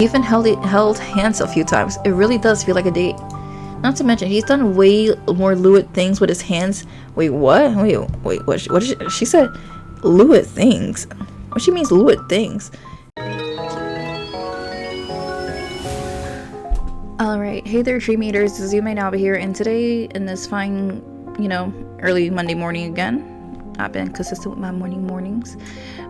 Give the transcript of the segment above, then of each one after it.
Even held hands a few times. It really does feel like a date. Not to mention, he's done way more lewd things with his hands. Wait, what? Wait, what she said lewd things. What she means lewd things. Alright, hey there Dream Eaters, this is Yume Nabi here, and today in this fine, early Monday morning again, I've been consistent with my mornings,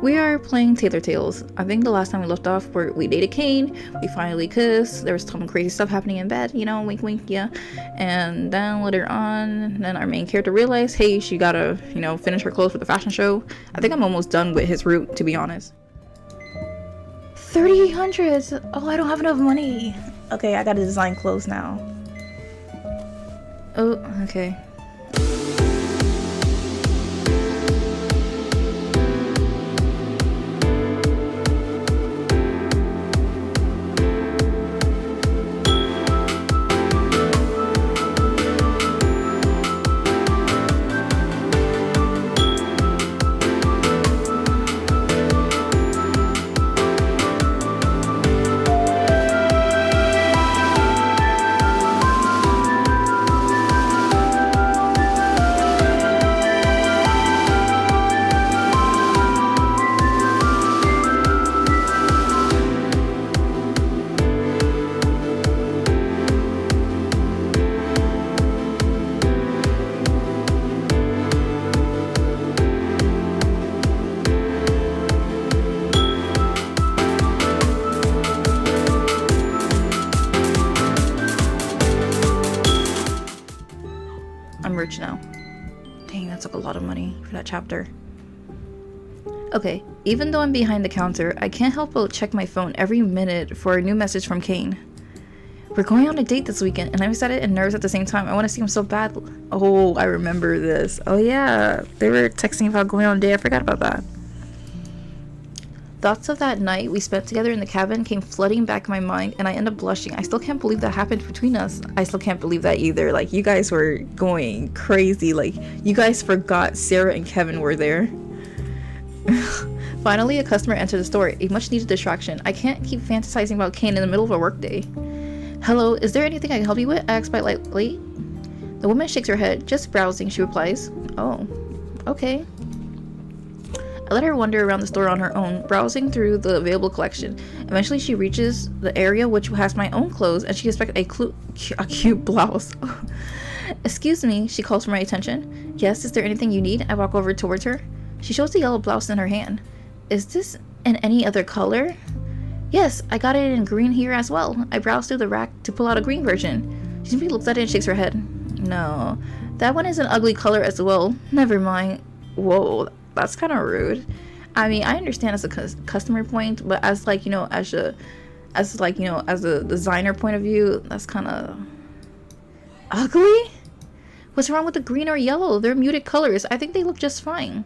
we are playing Tailor Tales. I think the last time we left off we dated Cain, we finally kissed, there was some crazy stuff happening in bed, wink wink, yeah, and then later on, then our main character realized, hey, she gotta, finish her clothes for the fashion show. I think I'm almost done with his route, to be honest. 3,800! Oh, I don't have enough money! Okay, I gotta design clothes now. Oh, okay. I'm rich now. Dang, that took a lot of money for that chapter. Okay, even though I'm behind the counter, I can't help but check my phone every minute for a new message from Cain. We're going on a date this weekend, and I'm excited and nervous at the same time. I want to see him so bad. Oh, I remember this. Oh yeah, they were texting about going on a date. I forgot about that. Thoughts of that night we spent together in the cabin came flooding back in my mind, and I ended up blushing. I still can't believe that happened between us. I still can't believe that either. Like, you guys were going crazy. Like, you guys forgot Sarah and Kevin were there. Finally, a customer entered the store, a much needed distraction. I can't keep fantasizing about Cain in the middle of a workday. Hello, is there anything I can help you with? I asked by lightly. The woman shakes her head. Just browsing, she replies. Oh, okay. I let her wander around the store on her own, browsing through the available collection. Eventually, she reaches the area which has my own clothes, and she expects a cute blouse. Excuse me, she calls for my attention. Yes, is there anything you need? I walk over towards her. She shows the yellow blouse in her hand. Is this in any other color? Yes, I got it in green here as well. I browse through the rack to pull out a green version. She simply looks at it and shakes her head. No, that one is an ugly color as well. Never mind. Whoa. That's kind of rude. I mean, I understand as a customer point, but as a designer point of view, that's kind of ugly. What's wrong with the green or yellow? They're muted colors. I think they look just fine.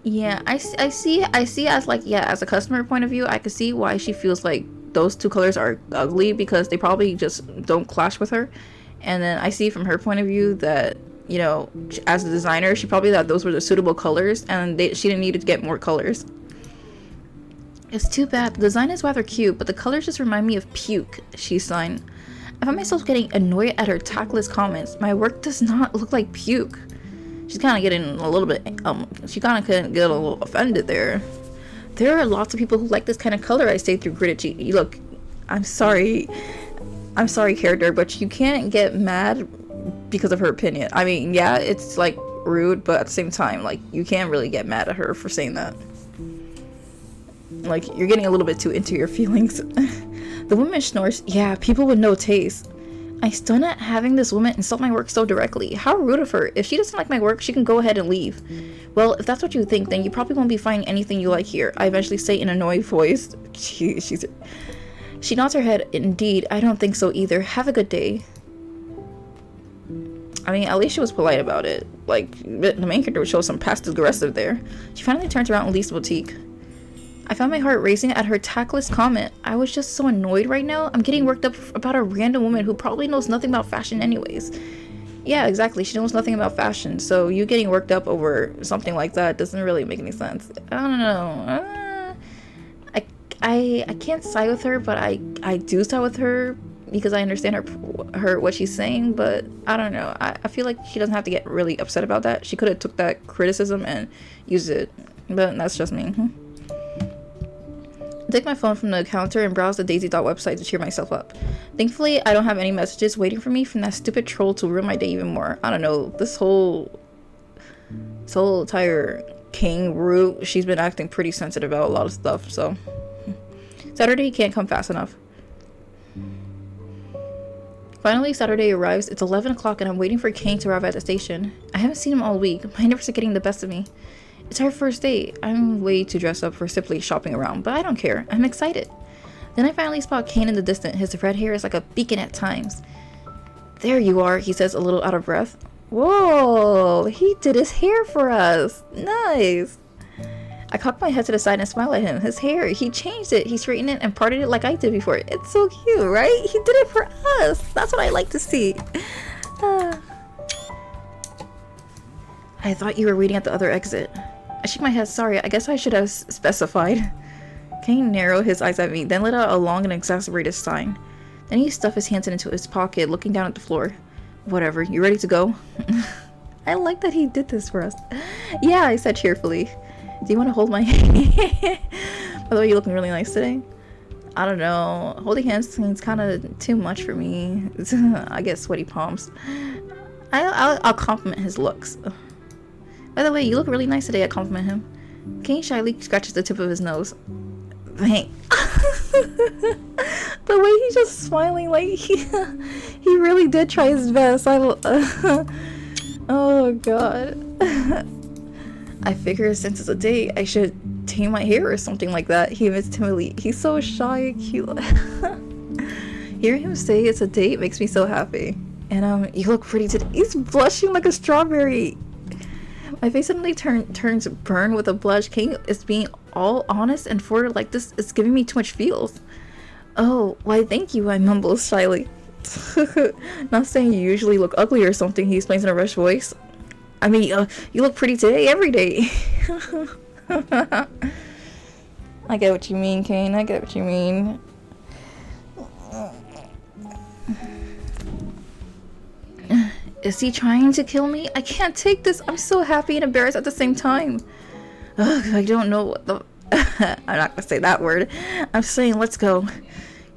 Yeah, I see as as a customer point of view, I could see why she feels like those two colors are ugly, because they probably just don't clash with her. And then I see from her point of view that, as a designer, she probably thought those were the suitable colors, and she didn't need to get more colors. It's too bad. The design is rather cute, but the colors just remind me of puke, she signed. I found myself getting annoyed at her tactless comments. My work does not look like puke. She's kind of getting a little bit, she kind of could get a little offended there. There are lots of people who like this kind of color, I say through gritted cheek. Look, I'm sorry, character, but you can't get mad because of her opinion. I mean, yeah, it's like rude, but at the same time, like, you can't really get mad at her for saying that. Like, you're getting a little bit too into your feelings. The woman snores. Yeah, people with no taste. I stun at having this woman insult my work so directly. How rude of her. If she doesn't like my work, she can go ahead and leave. Well, if that's what you think, then you probably won't be finding anything you like here, I eventually say in an annoyed voice. She nods her head. Indeed, I don't think so either. Have a good day. I mean, at least she was polite about it. Like, the main character would show some passive aggressive there. She finally turns around and leaves the boutique. I found my heart racing at her tactless comment. I was just so annoyed right now. I'm getting worked up about a random woman who probably knows nothing about fashion anyways. Yeah, exactly. She knows nothing about fashion, so you getting worked up over something like that doesn't really make any sense. I don't know. I can't side with her, but I do side with her because I understand her what she's saying, but I don't know. I feel like she doesn't have to get really upset about that. She could have took that criticism and used it, but that's just me. I take my phone from the counter and browse the Daisy Dot website to cheer myself up. Thankfully, I don't have any messages waiting for me from that stupid troll to ruin my day even more. I don't know, this whole entire Cain route, she's been acting pretty sensitive about a lot of stuff, so. Saturday can't come fast enough. Finally, Saturday arrives. It's 11 o'clock and I'm waiting for Cain to arrive at the station. I haven't seen him all week. My nerves are getting the best of me. It's our first date. I'm way too dressed up for simply shopping around, but I don't care. I'm excited. Then I finally spot Cain in the distance. His red hair is like a beacon at times. There you are, he says, a little out of breath. Whoa, he did his hair for us. Nice. I cock my head to the side and smile at him. His hair, he changed it. He straightened it and parted it like I did before. It's so cute, right? He did it for us. That's what I like to see. I thought you were waiting at the other exit. I shake my head. Sorry, I guess I should have specified. Cain narrowed his eyes at me, then let out a long and exasperated sigh. Then he stuffed his hands into his pocket, looking down at the floor. Whatever, you ready to go? I like that he did this for us. Yeah, I said cheerfully. Do you want to hold my hand? By the way, you're looking really nice today. I don't know. Holding hands seems kind of too much for me. I get sweaty palms. I'll compliment his looks. By the way, you look really nice today. I compliment him. Cain shyly scratches the tip of his nose. Thanks. The way he's just smiling, like he really did try his best. Oh god. I figure since it's a date, I should tame my hair or something like that. He admits timidly. He's so shy and cute. Hearing him say it's a date makes me so happy. And you look pretty today. He's blushing like a strawberry. My face suddenly turns burn with a blush. Cain is being all honest and forward like this. It's giving me too much feels. Oh, why thank you, I mumble shyly. Not saying you usually look ugly or something, he explains in a rushed voice. I mean, you look pretty today, every day. I get what you mean, Cain. I get what you mean. Is he trying to kill me? I can't take this. I'm so happy and embarrassed at the same time. Ugh, I don't know what the... I'm not gonna say that word. I'm saying let's go.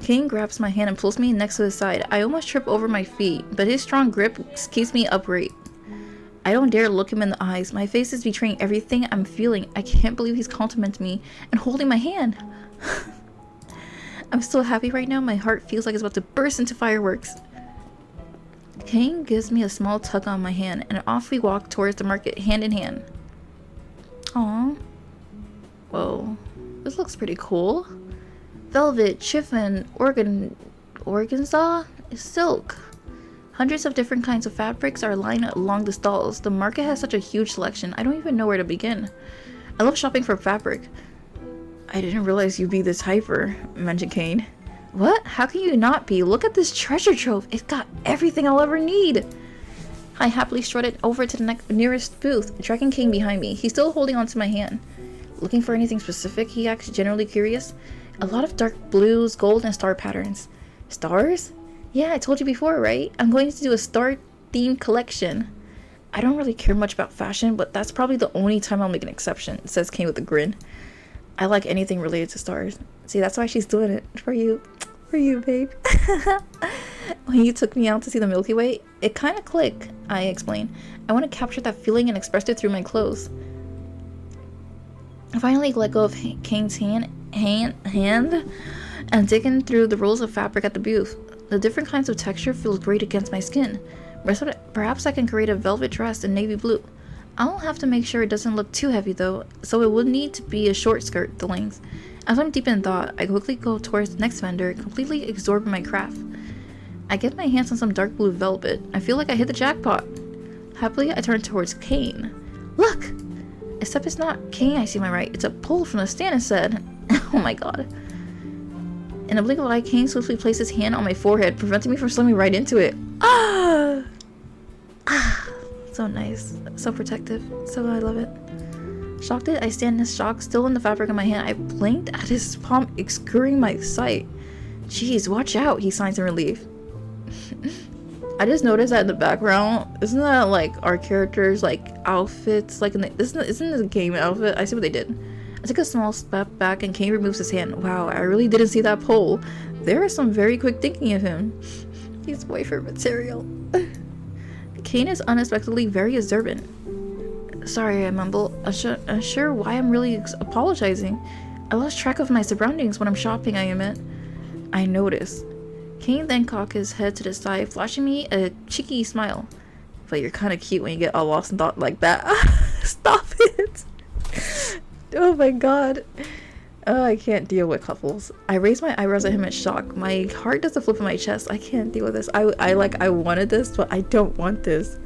Cain grabs my hand and pulls me next to his side. I almost trip over my feet, but his strong grip keeps me upright. I don't dare look him in the eyes. My face is betraying everything I'm feeling. I can't believe he's complimenting me and holding my hand. I'm so happy right now. My heart feels like it's about to burst into fireworks. Cain gives me a small tug on my hand, and off we walk towards the market, hand in hand. Aww. Whoa. This looks pretty cool. Velvet, chiffon, organza, silk. Hundreds of different kinds of fabrics are lined along the stalls. The market has such a huge selection, I don't even know where to begin. I love shopping for fabric. I didn't realize you'd be this hyper, mentioned Cain. What? How can you not be? Look at this treasure trove. It's got everything I'll ever need. I happily strutted over to the nearest booth, dragging Cain behind me. He's still holding onto my hand. Looking for anything specific? He acts generally curious. A lot of dark blues, gold, and star patterns. Stars? Yeah, I told you before, right? I'm going to do a star-themed collection. I don't really care much about fashion, but that's probably the only time I'll make an exception, says Cain with a grin. I like anything related to stars. See, that's why she's doing it. For you. For you, babe. When you took me out to see the Milky Way, it kind of clicked, I explained. I want to capture that feeling and express it through my clothes. I finally let go of Cain's hand and digging through the rolls of fabric at the booth. The different kinds of texture feels great against my skin. Perhaps I can create a velvet dress in navy blue. I'll have to make sure it doesn't look too heavy though, so it would need to be a short skirt, the length. As I'm deep in thought, I quickly go towards the next vendor, completely absorbed in my craft. I get my hands on some dark blue velvet. I feel like I hit the jackpot. Happily, I turn towards Cain. Look! Except it's not Cain I see my right, it's a pull from the stand instead. Oh my god. In a blink of an eye, Cain swiftly placed his hand on my forehead, preventing me from slamming right into it. So nice. So protective. So I love it. Shocked it, I stand in shock, still in the fabric in my hand. I blinked at his palm, obscuring my sight. Jeez, watch out, he signs in relief. I just noticed that in the background, isn't that like our characters' like outfits? Like in the, isn't the game outfit? I see what they did. I took a small step back and Cain removes his hand. Wow, I really didn't see that pole. There is some very quick thinking of him. He's wafer material. Cain is unexpectedly very observant. Sorry, I mumble. Unsure why I'm really apologizing. I lost track of my surroundings when I'm shopping, I admit. I noticed. Cain then cocked his head to the side, flashing me a cheeky smile. But you're kind of cute when you get all lost in thought like that. Stop it! Oh my god. Oh, I can't deal with couples. I raised my eyebrows at him in shock. My heart does a flip in my chest. I can't deal with this. I wanted this, but I don't want this.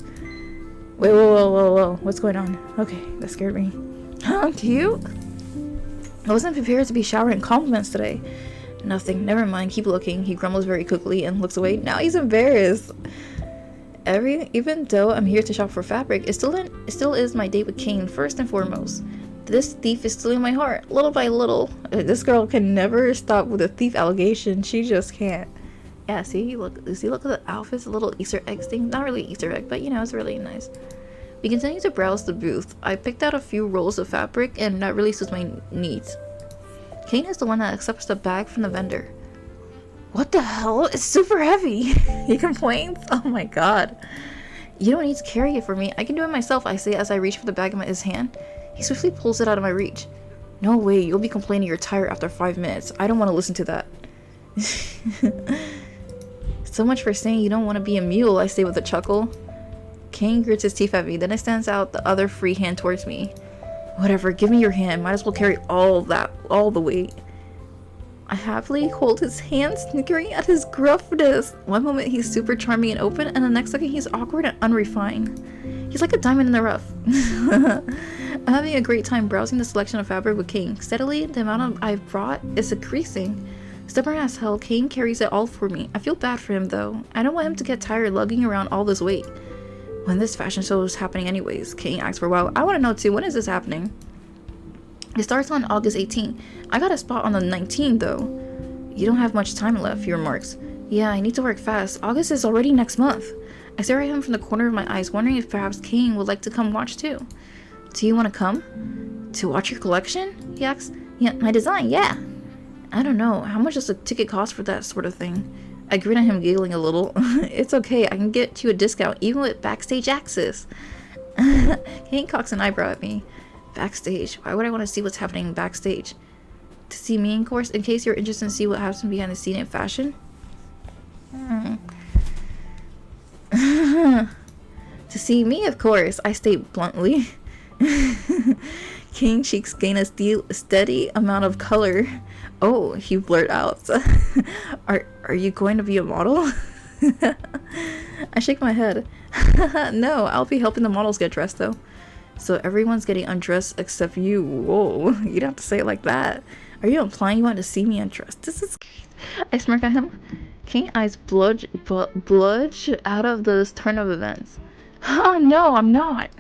Wait, whoa. What's going on? Okay, that scared me. Huh? Cute? I wasn't prepared to be showering compliments today. Nothing. Never mind. Keep looking. He grumbles very quickly and looks away. Now he's embarrassed. Even though I'm here to shop for fabric, it still is my date with Cain first and foremost. This thief is stealing my heart, little by little. This girl can never stop with a thief allegation. She just can't. Yeah, see, look at the outfits, the little Easter egg thing. Not really Easter egg, but you know, it's really nice. We continue to browse the booth. I picked out a few rolls of fabric, and that really suits my needs. Cain is the one that accepts the bag from the vendor. What the hell? It's super heavy. He complains. Oh my god. You don't need to carry it for me. I can do it myself, I say as I reach for the bag in his hand. He swiftly pulls it out of my reach. No way, you'll be complaining you're tired after 5 minutes. I don't want to listen to that. So much for saying you don't want to be a mule, I say with a chuckle. Cain grits his teeth at me, then extends out the other free hand towards me. Whatever, give me your hand. Might as well carry all the weight. I happily hold his hand, snickering at his gruffness. One moment he's super charming and open, and the next second he's awkward and unrefined. He's like a diamond in the rough. I'm having a great time browsing the selection of fabric with Cain. Steadily, the amount I've brought is increasing. Stubborn as hell, Cain carries it all for me. I feel bad for him though. I don't want him to get tired lugging around all this weight. When this fashion show is happening anyways? Cain asks for a while. I want to know too, when is this happening? It starts on August 18th. I got a spot on the 19th though. You don't have much time left, he remarks. Yeah, I need to work fast. August is already next month. I stare at him from the corner of my eyes, wondering if perhaps Cain would like to come watch too. Do you want to come? To watch your collection? He asks. Yeah, my design, yeah. I don't know. How much does a ticket cost for that sort of thing? I grin at him, giggling a little. It's okay. I can get you a discount, even with backstage access. Cain cocks an eyebrow at me. Backstage? Why would I want to see what's happening backstage? To see me, of course, in case you're interested in see what happens behind the scene in fashion? To see me, of course, I state bluntly. Cain cheeks gain a steady amount of color. Oh, he blurted out. Are you going to be a model? I shake my head. No, I'll be helping the models get dressed though. So everyone's getting undressed except you. Whoa, you don't have to say it like that. Are you implying you want to see me undressed? This is... I smirk at him. Cain eyes bludge out of this turn of events. No, I'm not.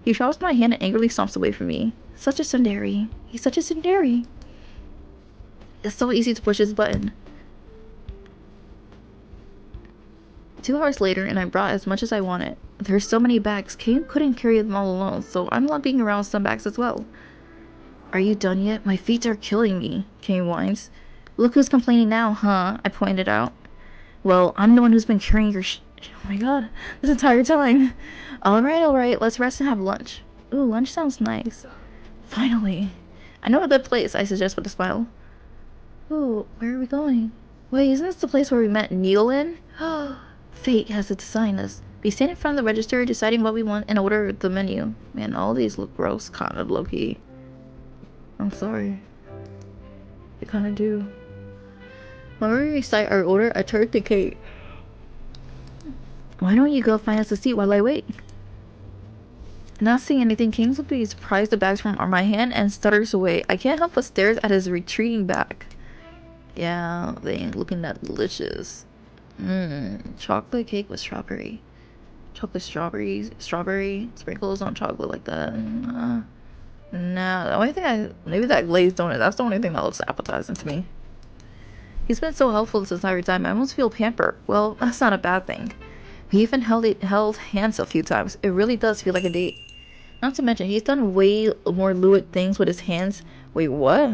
He shoves my hand and angrily stomps away from me. Such a tsundere. He's such a tsundere. It's so easy to push his button. 2 hours later, and I brought as much as I wanted. There's so many bags, Cain couldn't carry them all alone, so I'm lugging around some bags as well. Are you done yet? My feet are killing me, Cain whines. Look who's complaining now, huh? I pointed out. Well, I'm the one who's been carrying your oh my god, this entire time. Alright, let's rest and have lunch. Ooh, lunch sounds nice. Finally. I know a good place, I suggest with a smile. Ooh, where are we going? Wait, isn't this the place where we met Neil in? Fate has designed us. We stand in front of the register, deciding what we want and order the menu. Man, all these look gross, kinda low-key. I'm sorry. They kinda do. When we recite our order, I turn to Kate. Why don't you go find us a seat while I wait? Not seeing anything, Cain simply surprised the bags from my hand and stutters away. I can't help but stare at his retreating back. Yeah, they ain't looking that delicious. Chocolate cake with strawberry. Chocolate strawberry sprinkles on chocolate like that. No, the only thing maybe that glazed donut, that's the only thing that looks appetizing to me. He's been so helpful this entire time, I almost feel pampered. Well, that's not a bad thing. We even held hands a few times. It really does feel like a date. Not to mention, he's done way more lewd things with his hands. Wait, what?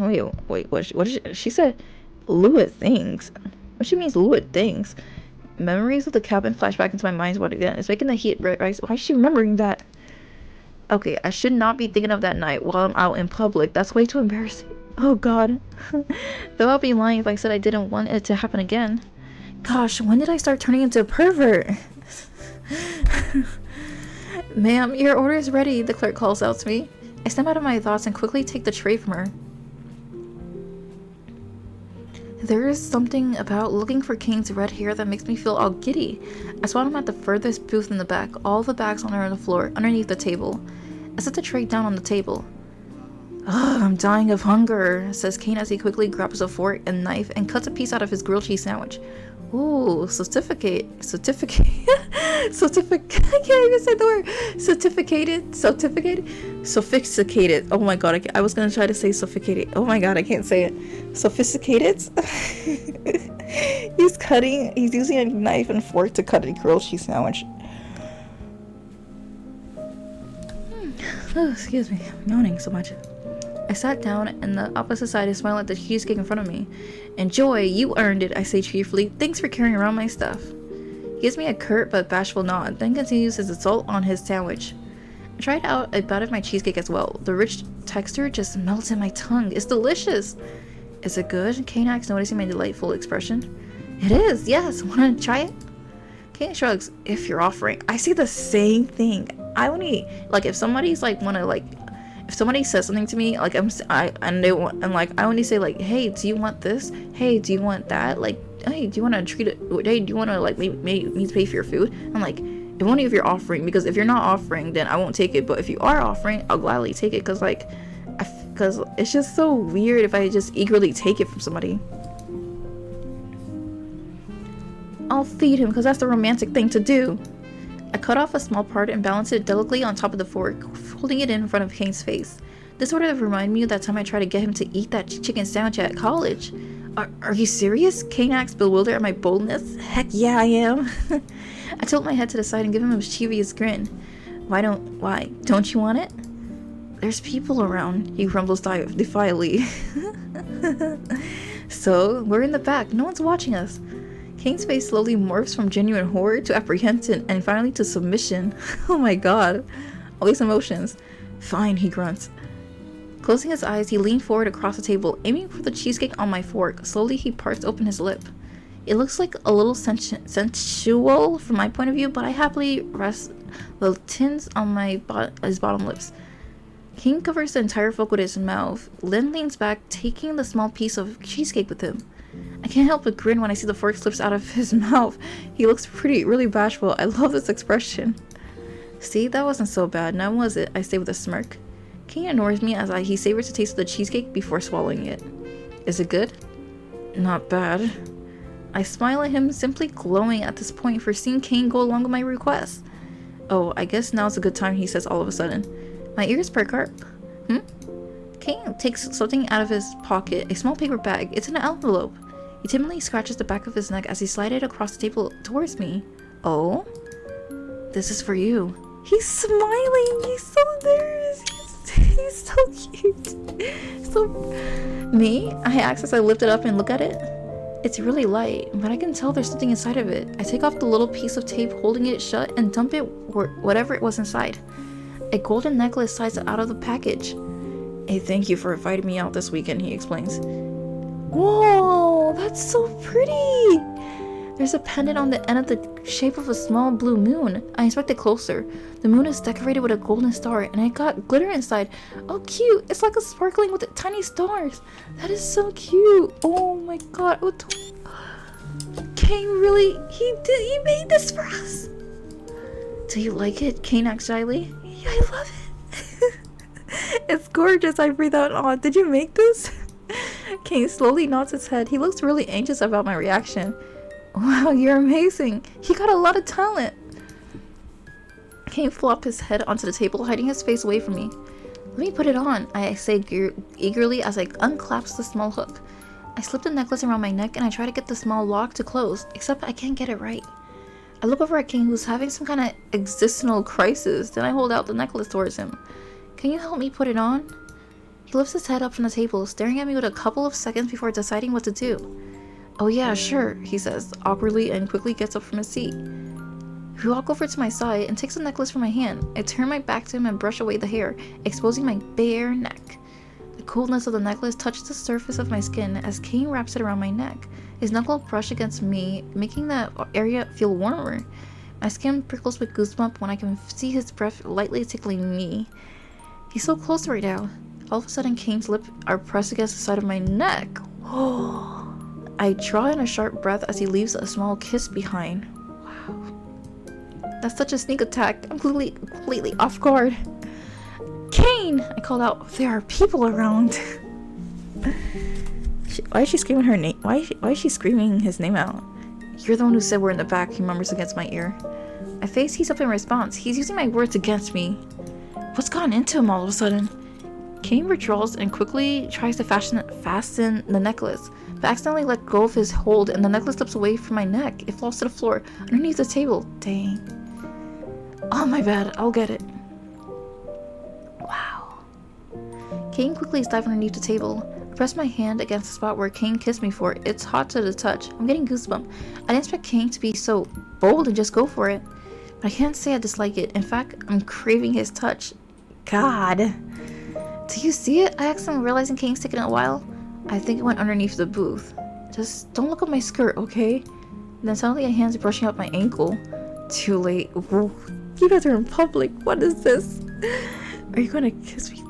Wait, she said lewd things. What she means lewd things? Memories of the cabin flash back into my mind once again. It's making the heat rise. Why is she remembering that? Okay, I should not be thinking of that night while I'm out in public. That's way too embarrassing. Oh god. Though I'll be lying if I said I didn't want it to happen again. Gosh, when did I start turning into a pervert? Ma'am, your order is ready, the clerk calls out to me. I snap out of my thoughts and quickly take the tray from her. There is something about looking for Cain's red hair that makes me feel all giddy. I spot him at the furthest booth in the back, all the bags on the floor, underneath the table. I set the tray down on the table. Ugh, I'm dying of hunger, says Cain as he quickly grabs a fork and knife and cuts a piece out of his grilled cheese sandwich. Ooh, certificate, I can't even say the word, sophisticated, oh my god, I was gonna try to say sophisticated, oh my god, I can't say it, sophisticated, he's using a knife and fork to cut a grilled cheese sandwich. Oh, excuse me, I'm yawning so much. I sat down and the opposite side is smiling at the cheesecake in front of me. Enjoy, you earned it, I say cheerfully. Thanks for carrying around my stuff. He gives me a curt but bashful nod, then continues his assault on his sandwich. I tried out a bite of my cheesecake as well. The rich texture just melts in my tongue. It's delicious. Is it good? Cain asks, noticing my delightful expression. It is, yes. Wanna try it? Cain shrugs. If you're offering. I say the same thing. I only, like, if somebody's like wanna like, if somebody says something to me, like I only say like, hey, do you want this? Hey, do you want that? Like, hey, do you want to treat it? Hey, do you want to like me to pay for your food? I'm like, if only if you're offering, because if you're not offering, then I won't take it. But if you are offering, I'll gladly take it, because like, because it's just so weird if I just eagerly take it from somebody. I'll feed him because that's the romantic thing to do. I cut off a small part and balanced it delicately on top of the fork, holding it in front of Cain's face. This sort of reminded me of that time I tried to get him to eat that chicken sandwich at college. Are you serious? Cain acts bewildered at my boldness. Heck yeah, I am. I tilt my head to the side and give him a mischievous grin. Why? Don't you want it? There's people around, he grumbles defiantly. So, we're in the back. No one's watching us. Cain's face slowly morphs from genuine horror to apprehension and finally to submission. Oh my god. All these emotions. Fine, he grunts. Closing his eyes, he leaned forward across the table, aiming for the cheesecake on my fork. Slowly, he parts open his lip. It looks like a little sensual from my point of view, but I happily rest the tins on his bottom lips. Cain covers the entire fork with his mouth, then leans back, taking the small piece of cheesecake with him. I can't help but grin when I see the fork slips out of his mouth. He looks really bashful. I love this expression. See, that wasn't so bad, now was it? I say with a smirk. Cain ignores me as he savors the taste of the cheesecake before swallowing it. Is it good? Not bad. I smile at him, simply glowing at this point for seeing Cain go along with my request. Oh, I guess now's a good time, he says all of a sudden. My ears perk up. Cain takes something out of his pocket, a small paper bag. It's an envelope. He timidly scratches the back of his neck as he slides it across the table towards me. Oh? This is for you. He's smiling. He's so nervous. He's so cute. So, me? I ask as I lift it up and look at it. It's really light, but I can tell there's something inside of it. I take off the little piece of tape holding it shut and dump it whatever it was inside. A golden necklace slides out of the package. Hey, thank you for inviting me out this weekend, he explains. Whoa, that's so pretty! There's a pendant on the end of the shape of a small blue moon. I inspect it closer. The moon is decorated with a golden star, and it got glitter inside. Oh, cute! It's like a sparkling with tiny stars. That is so cute. Oh my god. Cain really, he made this for us. Do you like it? Cain asks shyly. Yeah, I love it. It's gorgeous. I breathe out in awe. Did you make this? Cain slowly nods his head. He looks really anxious about my reaction. Wow, you're amazing. He got a lot of talent. Cain flopped his head onto the table, hiding his face away from me. Let me put it on, I say eagerly as I unclasp the small hook. I slip the necklace around my neck and I try to get the small lock to close, except I can't get it right. I look over at Cain, who's having some kind of existential crisis, then I hold out the necklace towards him. Can you help me put it on? He lifts his head up from the table, staring at me with a couple of seconds before deciding what to do. Oh yeah, sure, he says, awkwardly, and quickly gets up from his seat. We walk over to my side and takes the necklace from my hand. I turn my back to him and brush away the hair, exposing my bare neck. The coolness of the necklace touches the surface of my skin as Cain wraps it around my neck. His knuckle brush against me, making that area feel warmer. My skin prickles with goosebumps when I can see his breath lightly tickling me. He's so close right now. All of a sudden, Cain's lips are pressed against the side of my neck. I draw in a sharp breath as he leaves a small kiss behind. Wow. That's such a sneak attack. I'm completely off guard. Cain! I called out. There are people around. Why is she screaming her name? Why is she screaming his name out? You're the one who said we're in the back, he murmurs against my ear. My face heats up in response. He's using my words against me. What's gone into him all of a sudden? Cain withdraws and quickly tries to fasten the necklace, but accidentally let go of his hold and the necklace slips away from my neck. It falls to the floor, underneath the table. Dang. Oh, my bad. I'll get it. Wow. Cain quickly dives underneath the table. I press my hand against the spot where Cain kissed me for. It's hot to the touch. I'm getting goosebumps. I didn't expect Cain to be so bold and just go for it. But I can't say I dislike it. In fact, I'm craving his touch. God. Do you see it? I asked him, realizing Cain's taking a while. I think it went underneath the booth. Just don't look at my skirt, okay? And then suddenly a hand's brushing up my ankle. Too late. Ooh. You guys are in public. What is this? Are you gonna kiss me?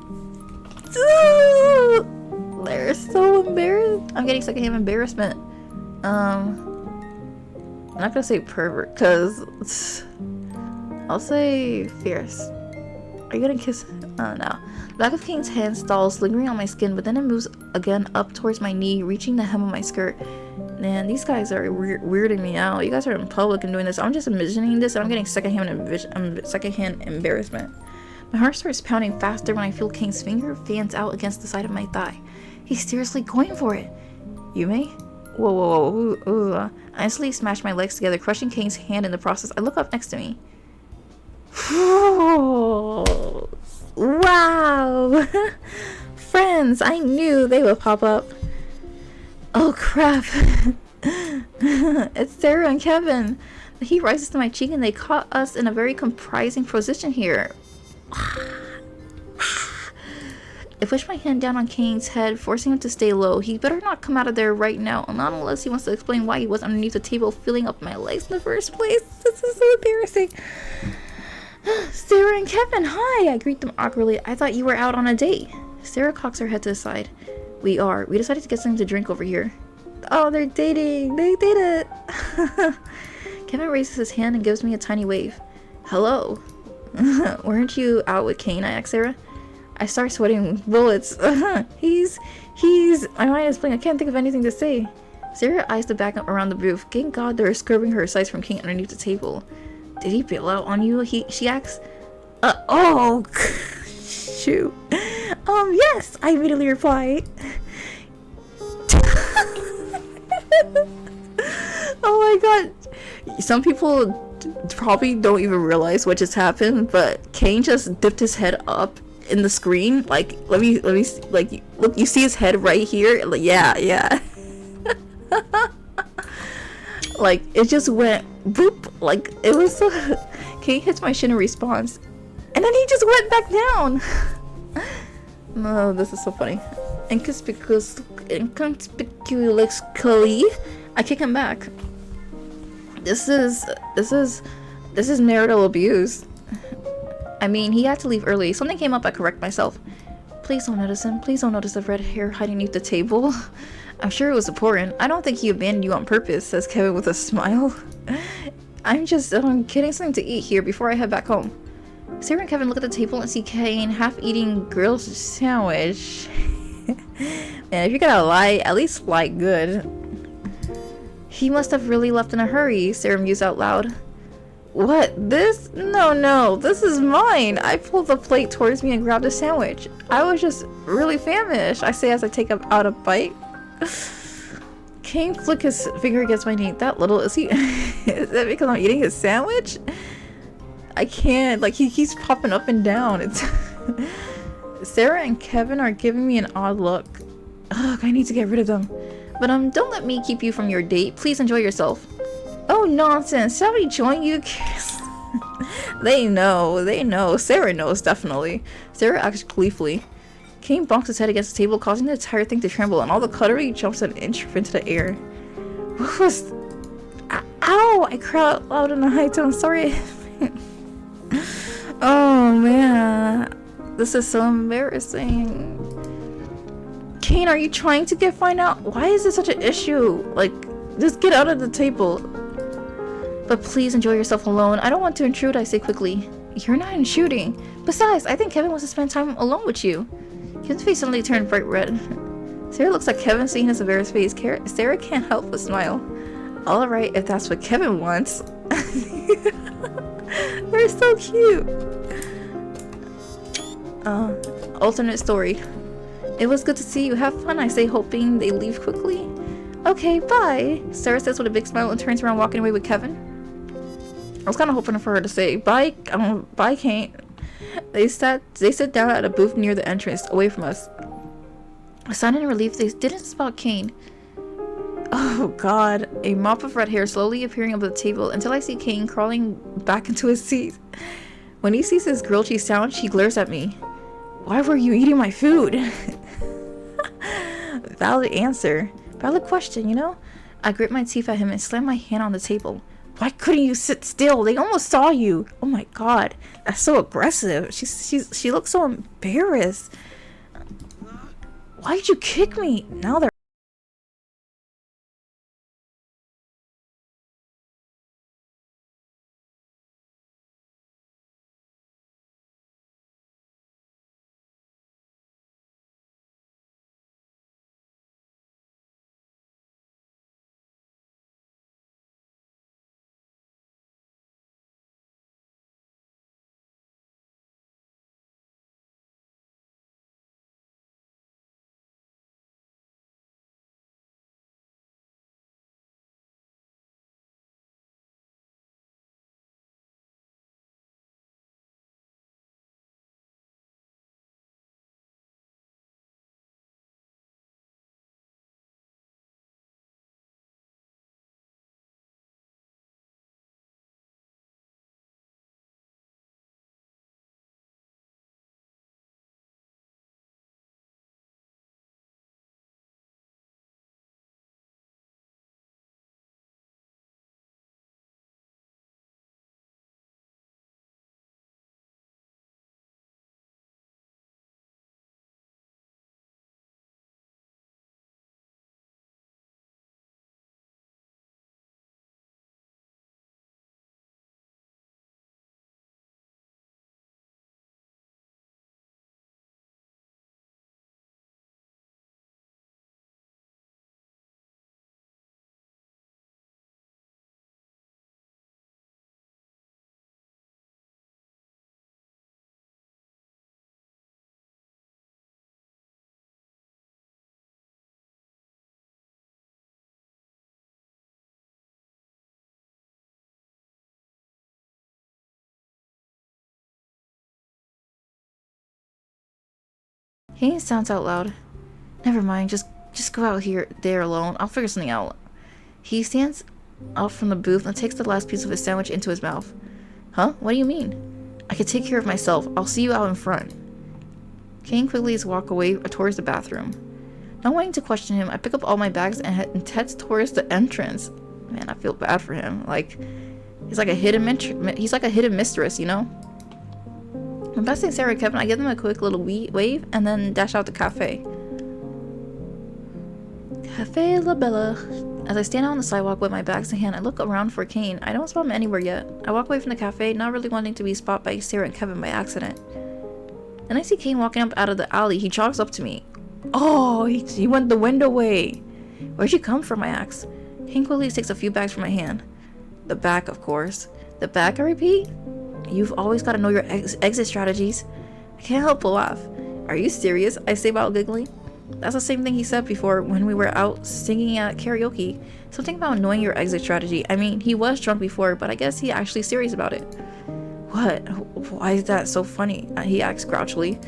They're so embarrassed. I'm getting secondhand embarrassment. I'm not gonna say pervert, cause I'll say fierce. Are you gonna kiss? Oh no. The back of Cain's hand stalls, lingering on my skin, but then it moves again up towards my knee, reaching the hem of my skirt. Man, these guys are weirding me out. You guys are in public and doing this. I'm just envisioning this, and I'm getting secondhand embarrassment. My heart starts pounding faster when I feel Cain's finger fans out against the side of my thigh. He's seriously going for it. Yume? Whoa. Ooh. I instantly smash my legs together, crushing Cain's hand in the process. I look up next to me. Wow. Friends, I knew they would pop up. Oh crap. It's Sarah and Kevin. The heat rises to my cheek and they caught us in a very comprising position here. I push my hand down on Cain's head, forcing him to stay low. He better not come out of there right now, not unless he wants to explain why he was underneath the table filling up my legs in the first place. This is so embarrassing. Sarah and Kevin, hi! I greet them awkwardly. I thought you were out on a date. Sarah cocks her head to the side. We are. We decided to get something to drink over here. Oh, they're dating. They did it. Kevin raises his hand and gives me a tiny wave. Hello. Weren't you out with Cain? I asked Sarah. I start sweating bullets. He's. My mind is blank. I can't think of anything to say. Sarah eyes the back around the booth. Thank God they're scrubbing her sides from Cain underneath the table. Did he bail out on you? She asks. Oh, shoot. Yes, I immediately reply. Oh my God. Some people probably don't even realize what just happened, but Cain just dipped his head up in the screen. Like, let me, like, look, you see his head right here? Like, yeah. Like, it just went boop. Like, it was so. Cain hits my shin in response, and then he just went back down. No, this is so funny. Inconspicuously, I kick him back. This is marital abuse. I mean, he had to leave early. Something came up. I correct myself. Please don't notice him. Please don't notice the red hair hiding beneath the table. I'm sure it was important. I don't think he abandoned you on purpose, says Kevin with a smile. I'm just getting something to eat here before I head back home. Sarah and Kevin look at the table and see Cain half eating grilled sandwich. Man, if you're gonna lie, at least lie good. He must have really left in a hurry, Sarah mused out loud. What? This? No, no, this is mine. I pulled the plate towards me and grabbed a sandwich. I was just really famished, I say as I take out a bite. Cain flick his finger against my knee. That little, is he? Is that because I'm eating his sandwich? I can't, like, he keeps popping up and down. It's Sarah and Kevin are giving me an odd look. Ugh, I need to get rid of them. But don't let me keep you from your date. Please enjoy yourself. Oh, nonsense. Shall we join you? They know. Sarah knows, definitely. Sarah acts gleefully. Cain bonks his head against the table, causing the entire thing to tremble, and all the cutlery jumps an inch into the air. What was... Ow! I cried out loud in a high tone. Sorry. Oh, man. This is so embarrassing. Cain, are you trying to find out? Why is this such an issue? Like, just get out of the table. But please enjoy yourself alone. I don't want to intrude, I say quickly. You're not intruding. Besides, I think Kevin wants to spend time alone with you. Kevin's face suddenly turned bright red. Sarah looks at Kevin, seeing his embarrassed face. Sarah can't help but smile. Alright, if that's what Kevin wants. They're so cute. Alternate story. It was good to see you. Have fun, I say, hoping they leave quickly. Okay, bye, Sarah says with a big smile and turns around, walking away with Kevin. I was kind of hoping for her to say, bye, bye, Cain. They sit down at a booth near the entrance, away from us. A sign in relief, they didn't spot Cain. Oh god, a mop of red hair slowly appearing above the table until I see Cain crawling back into his seat. When he sees his grilled cheese sandwich, he glares at me. Why were you eating my food? Valid answer. Valid question, you know? I grit my teeth at him and slam my hand on the table. Why couldn't you sit still? They almost saw you. Oh my god, that's so aggressive. She looks so embarrassed. Why'd you kick me? Now they're... Cain sounds out loud. Never mind, just go out there alone. I'll figure something out. He stands up from the booth and takes the last piece of his sandwich into his mouth. Huh? What do you mean? I can take care of myself. I'll see you out in front. Cain quickly walks away towards the bathroom. Not wanting to question him, I pick up all my bags and head towards the entrance. Man, I feel bad for him. Like, he's like a hidden mistress, you know? I'm passing Sarah and Kevin. I give them a quick little wave and then dash out the cafe. Cafe La Bella. As I stand out on the sidewalk with my bags in hand, I look around for Cain. I don't spot him anywhere yet. I walk away from the cafe, not really wanting to be spotted by Sarah and Kevin by accident. Then I see Cain walking up out of the alley. He jogs up to me. Oh, he went the window way. Where'd you come from? I ask. Cain quickly takes a few bags from my hand. The back, of course. The back, I repeat? You've always got to know your exit strategies. I can't help but laugh. Are you serious? I say while giggling. That's the same thing he said before when we were out singing at karaoke. Something about knowing your exit strategy. I mean, he was drunk before, but I guess he's actually serious about it. What? Why is that so funny? He acts grouchily.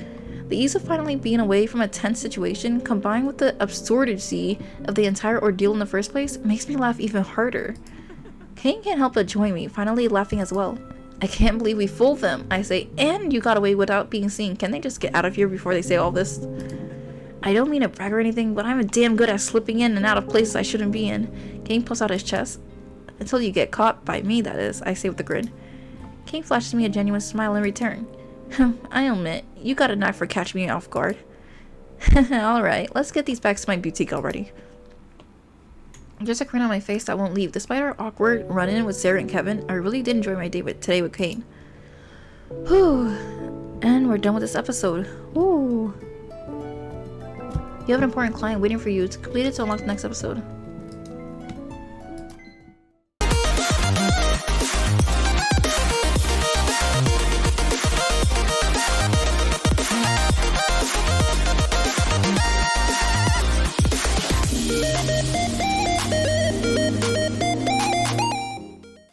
The ease of finally being away from a tense situation, combined with the absurdity of the entire ordeal in the first place, makes me laugh even harder. Cain can't help but join me, finally laughing as well. I can't believe we fooled them, I say, and you got away without being seen. Can they just get out of here before they say all this? I don't mean to brag or anything, but I'm damn good at slipping in and out of places I shouldn't be in. Cain puffs out his chest. Until you get caught, by me that is, I say with a grin. Cain flashes me a genuine smile in return. I admit, you got a knack for catching me off guard. Alright, let's get these back to my boutique already. Just a grin on my face that won't leave. Despite our awkward run-in with Sarah and Kevin, I really did enjoy my day today with Cain. Whew. And we're done with this episode. Woo. You have an important client waiting for you to complete it to unlock the next episode.